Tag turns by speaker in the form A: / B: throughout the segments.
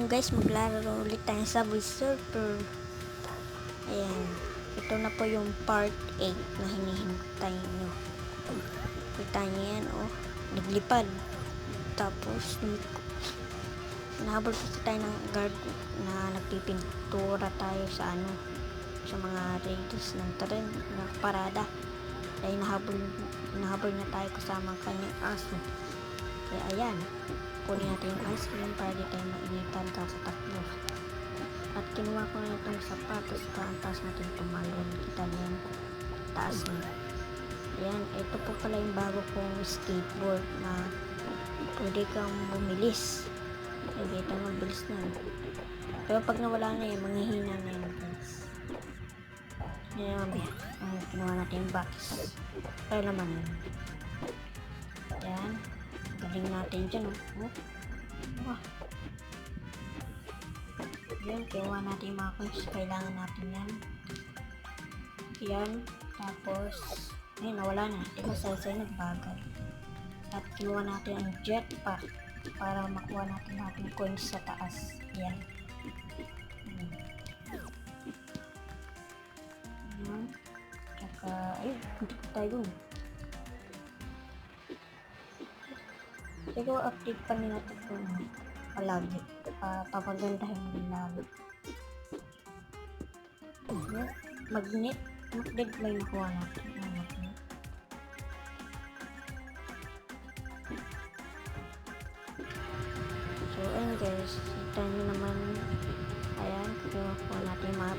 A: guys, maglaro ulit tayo sa Subway Surfer. Ayan, ito na po yung part 8 na hinihintay nyo. Kita nyo yan, oh, naglipad. Tapos nahabol po tayo ng guard na nagpipintura tayo sa sa mga radius ng tren na parada. Dahil nahabol na tayo kasama ang kanyang aso. Kaya ayan, kunin natin yung ice cream para di tayo mainitan kakatakbo. At kinuha ko na itong sapatos para ang taas natin tumalon. Kita niyo yung taas niya. Ayan, ito po pala yung bago kong skateboard na pwede kang bumilis. Hindi tayo mabilis na. Pero pag nawala na yun, manghihina na yun guys. Ayan, kinuha natin yung box. Kaya naman yun. Ayan. Galing natin dyan, oh. Wow. Yan, kinuha natin yung mga coins. Kailangan natin yan. Yan. Tapos, ayun, nawala na. Diba sa nagbagal. At kinuha natin ang jetpack para makuha natin yung coins sa taas. Yan. Yan. Tsaka, ayun, hindi ko tayo dun. Siguro update pa nila ito po palagi. Papagandahin din lalo. Magnet ba yung nakuha natin? Magnet. So, ayun guys. Kita nyo naman. Ayan, kukuha natin yung mga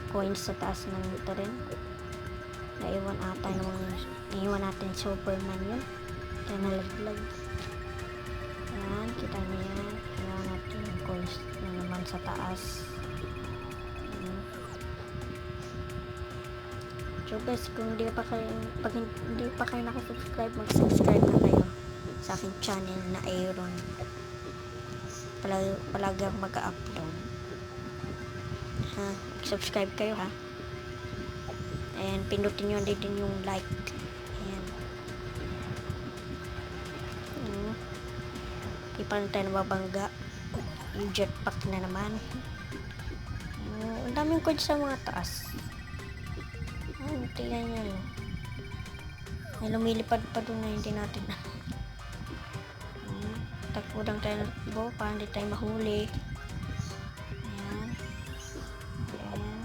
A: coins sa taas ng ito rin. Naiwan natin Superman yun. Kaya nalaglag. Ayan, kita niyo yan. Kailangan natin yung coins na naman sa taas. Ayan. So guys, kung hindi pa kayo nakasubscribe, mag-subscribe na kayo sa aking channel na Aaron. Palagi ako mag-upload. Ha? Subscribe kayo ha. Ayan, pindutin nyo din yung like. Ayan. Di pa tayo nababangga. Yung jetpack na naman. Ang daming coins sa mga taas. Tingnan nyo. May lumilipad pa doon na hindi natin. Takbo lang tayo ng takbo para hindi tayo mahuli. Ayan. Ayan.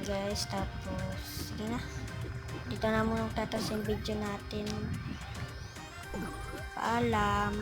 A: Guys, tapos sige na. Dito na muna tatas yung video natin. Paalam.